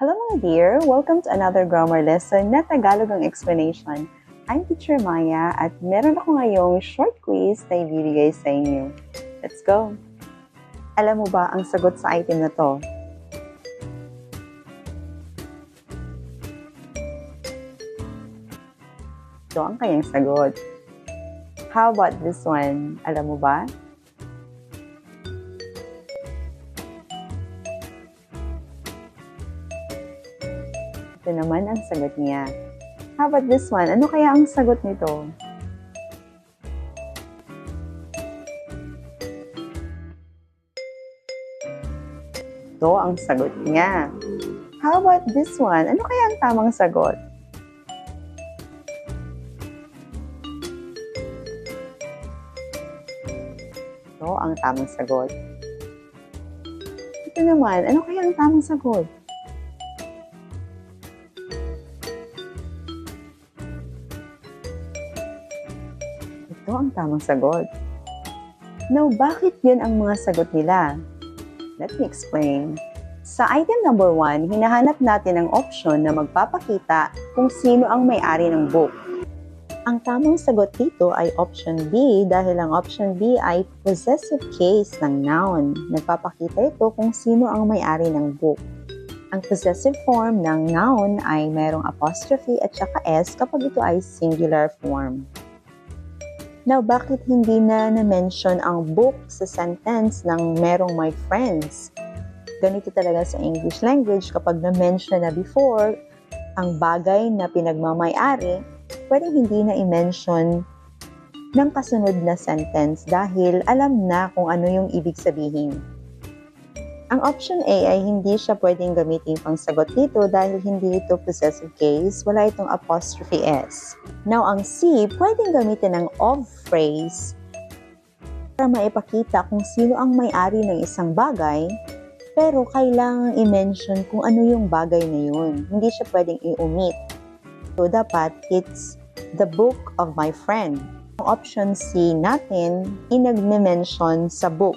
Hello mga dear! Welcome to another grammar lesson na Tagalog ang explanation. I'm Teacher Maya at meron ako ngayong short quiz na ibibigay sa inyo. Let's go! Alam mo ba ang sagot sa item na to? Ito ang kanyang sagot. How about this one? Alam mo ba? Ito naman ang sagot niya. How about this one? Ano kaya ang sagot nito? Ito ang sagot niya. How about this one? Ano kaya ang tamang sagot? Ito ang tamang sagot. Ito naman, ano kaya ang tamang sagot? Ito ang tamang sagot. Now, bakit yun ang mga sagot nila? Let me explain. Sa item number 1, hinahanap natin ang option na magpapakita kung sino ang may-ari ng book. Ang tamang sagot dito ay option B dahil ang option B ay possessive case ng noun. Nagpapakita ito kung sino ang may-ari ng book. Ang possessive form ng noun ay mayroong apostrophe at saka S kapag ito ay singular form. Now, bakit hindi na-mention ang book sa sentence ng merong my friends? Ganito talaga sa English language kapag na-mention na before ang bagay na pinagmamay-ari, pwedeng hindi na i-mention ng kasunod na sentence dahil alam na kung ano yung ibig sabihin. Ang option A ay hindi siya pwedeng gamitin pang sagot dito dahil hindi ito possessive case, wala itong apostrophe S. Now, ang C, pwedeng gamitin ng of phrase para maipakita kung sino ang may-ari ng isang bagay, pero kailangang i-mention kung ano yung bagay na yun. Hindi siya pwedeng i-omit. So, dapat it's the book of my friend. Ang option C natin, inagme-mention sa book.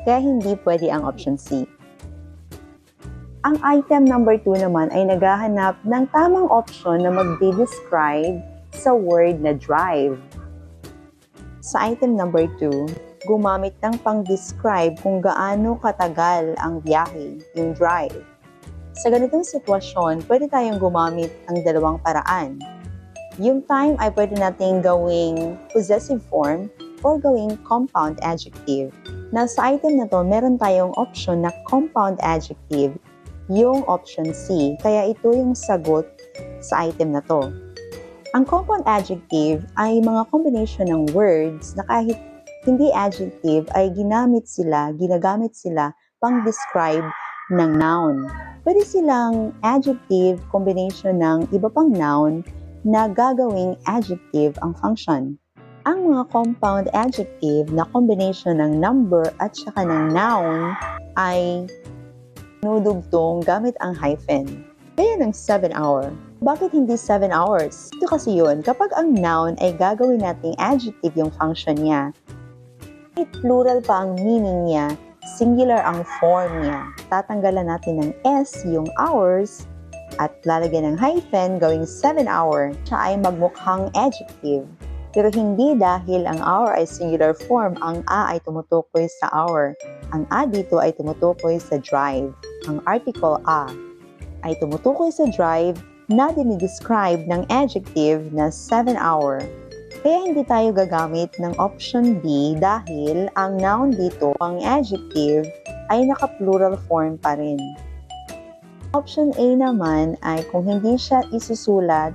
Kaya hindi pwede ang option C. Ang item number 2 naman ay naghahanap ng tamang option na magde-describe sa word na drive. Sa item number 2, gumamit ng pang-describe kung gaano katagal ang biyahe, yung drive. Sa ganitong sitwasyon, pwede tayong gumamit ng dalawang paraan. Yung time ay pwede nating gawing possessive form or gawing compound adjective. Na sa item na to, meron tayong option na compound adjective, yung option C. Kaya ito yung sagot sa item na to. Ang compound adjective ay mga combination ng words na kahit hindi adjective ay ginagamit sila pang describe ng noun. Pwede silang adjective combination ng iba pang noun na gagawing adjective ang function. Ang mga compound adjective na combination ng number at saka ng noun ay nudugtong gamit ang hyphen. Kaya ng 7 hour. Bakit hindi 7 hours? Ito kasi yun, kapag ang noun ay gagawin nating adjective yung function niya, ay plural pa ang meaning niya, singular ang form niya. Tatanggalan natin ng S yung hours at lalagyan ng hyphen gawing 7 hour. Siya ay magmukhang adjective. Pero hindi dahil ang hour ay singular form, ang a ay tumutukoy sa hour. Ang a dito ay tumutukoy sa drive. Ang article a ay tumutukoy sa drive na dinidescribe ng adjective na 7 hour. Kaya hindi tayo gagamit ng option B dahil ang noun dito, ang adjective, ay naka-plural form pa rin. Option A naman ay kung hindi siya isusulat,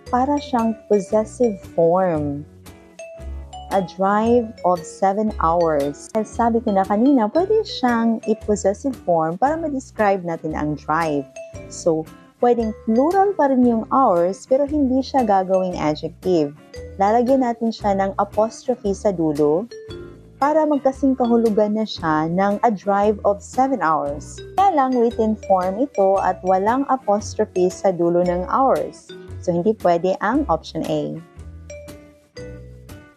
para siyang possessive form. A drive of 7 hours. As sabi ko na kanina, pwede siyang i-possessive form para ma-describe natin ang drive. So, pwedeng plural pa rin yung hours pero hindi siya gagawing adjective. Lalagyan natin siya ng apostrophe sa dulo para magkasing kahulugan na siya ng a drive of 7 hours. Kaya lang written form ito at walang apostrophe sa dulo ng hours. So, hindi pwede ang option A.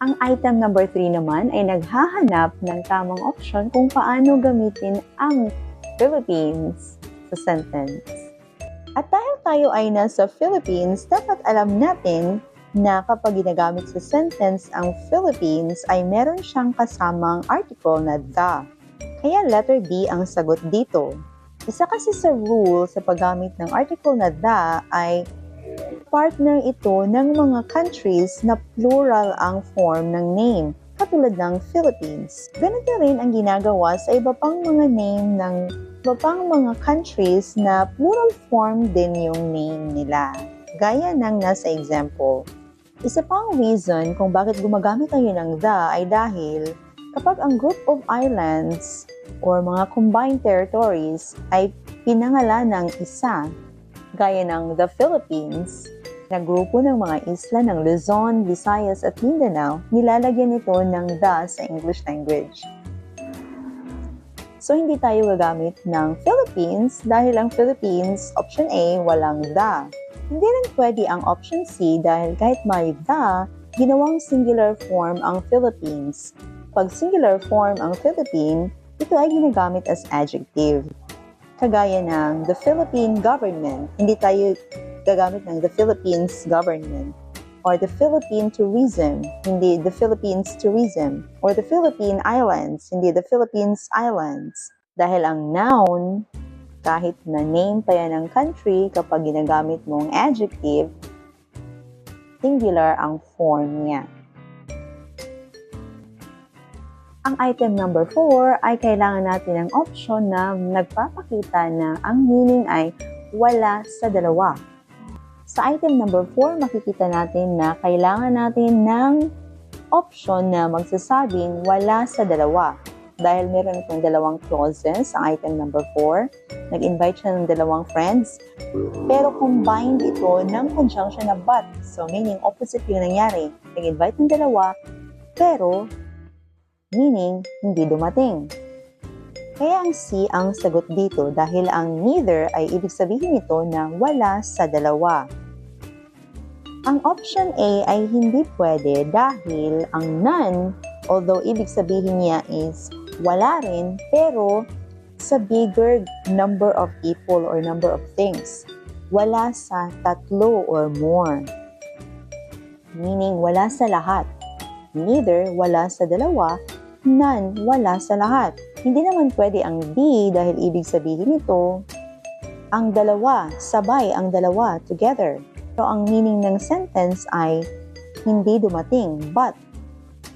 Ang item number 3 naman ay naghahanap ng tamang option kung paano gamitin ang Philippines sa sentence. At dahil tayo ay nasa Philippines, dapat alam natin na kapag ginagamit sa sentence ang Philippines ay meron siyang kasamang article na the. Kaya letter B ang sagot dito. Isa kasi sa rule sa paggamit ng article na the ay partner ito ng mga countries na plural ang form ng name, katulad ng Philippines. Ganito rin ang ginagawa sa iba pang mga name ng iba pang mga countries na plural form din yung name nila. Gaya ng nasa example. Isa pang reason kung bakit gumagamit tayo ng the ay dahil kapag ang group of islands or mga combined territories ay pinangalan ng isa, gaya ng the Philippines, na grupo ng mga isla ng Luzon, Visayas at Mindanao, nilalagyan ito ng the sa English language. So, hindi tayo gagamit ng Philippines dahil ang Philippines, option A, walang the. Hindi rin pwede ang option C dahil kahit may the, ginawang singular form ang Philippines. Pag singular form ang Philippine, ito ay ginagamit as adjective. Kagaya ng the Philippine government, hindi tayo gagamit ng the Philippines government. Or the Philippine tourism, hindi the Philippines tourism. Or the Philippine islands, hindi the Philippines islands. Dahil ang noun, kahit na name pa yan ng country, kapag ginagamit mong adjective, singular ang form niya. Ang item number 4 ay kailangan natin ng option na nagpapakita na ang meaning ay wala sa dalawa. Sa item number 4, makikita natin na kailangan natin ng option na magsasabing wala sa dalawa. Dahil meron itong dalawang clauses, ang item number 4, nag-invite siya ng dalawang friends, pero combined ito ng conjunction na but. So, meaning opposite yung nangyari. Nag-invite ng dalawa, pero meaning hindi dumating. Kaya ang C ang sagot dito dahil ang neither ay ibig sabihin nito na wala sa dalawa. Ang option A ay hindi pwede dahil ang none, although ibig sabihin niya is wala rin, pero sa bigger number of people or number of things. Wala sa tatlo or more. Meaning wala sa lahat. Neither wala sa dalawa, none wala sa lahat. Hindi naman pwede ang B dahil ibig sabihin nito, ang dalawa, sabay ang dalawa, together. So, ang meaning ng sentence ay hindi dumating, but.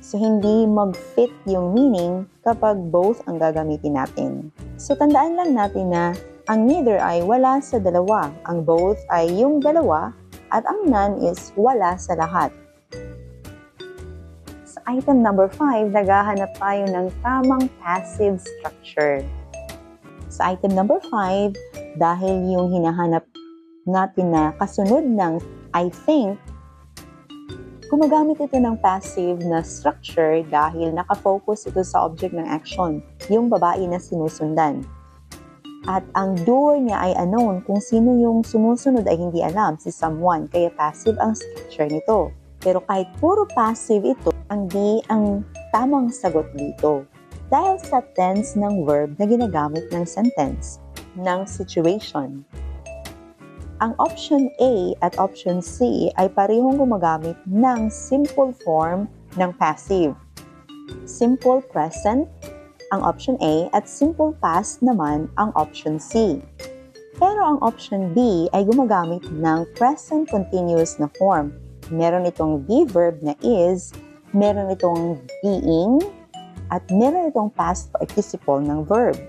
So, hindi mag-fit yung meaning kapag both ang gagamitin natin. So, tandaan lang natin na ang neither ay wala sa dalawa, ang both ay yung dalawa, at ang none is wala sa lahat. Item number 5, naghahanap tayo ng tamang passive structure. Sa item number 5, dahil yung hinahanap natin na kasunod ng I think, gumagamit ito ng passive na structure dahil nakafocus ito sa object ng action, yung babae na sinusundan. At ang doer niya ay unknown, kung sino yung sumusunod ay hindi alam, si someone, kaya passive ang structure nito. Pero kahit puro passive ito, ang D ang tamang sagot dito. Dahil sa tense ng verb na ginagamit ng sentence, ng situation. Ang option A at option C ay parehong gumagamit ng simple form ng passive. Simple present ang option A at simple past naman ang option C. Pero ang option B ay gumagamit ng present continuous na form. Meron itong be verb na is, meron itong being, at meron itong past participle ng verb.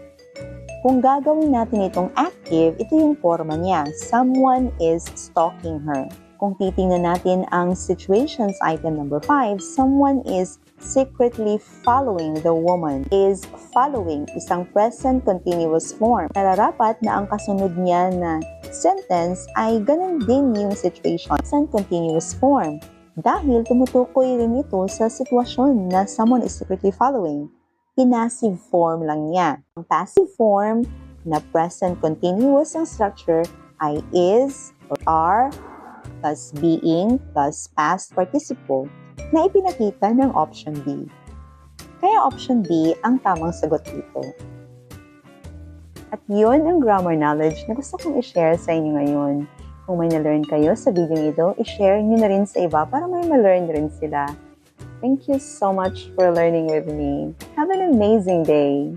Kung gagawin natin itong active, ito yung forma niya. Someone is stalking her. Kung titingnan natin ang situations item number 5, someone is secretly following the woman. Is following, isang present continuous form. Nararapat na ang kasunod niya na sentence ay ganun din yung situation. Present continuous form. Dahil tumutukoy rin ito sa sitwasyon na someone is secretly following. Passive form lang niya. Ang passive form na present continuous ang structure ay is or are plus being plus past participle na ipinakita ng option B. Kaya option B ang tamang sagot dito. At yun ang grammar knowledge na gusto kong i-share sa inyo ngayon. Kung may na-learn kayo sa video ito, i-share nyo na rin sa iba para may ma-learn rin sila. Thank you so much for learning with me. Have an amazing day!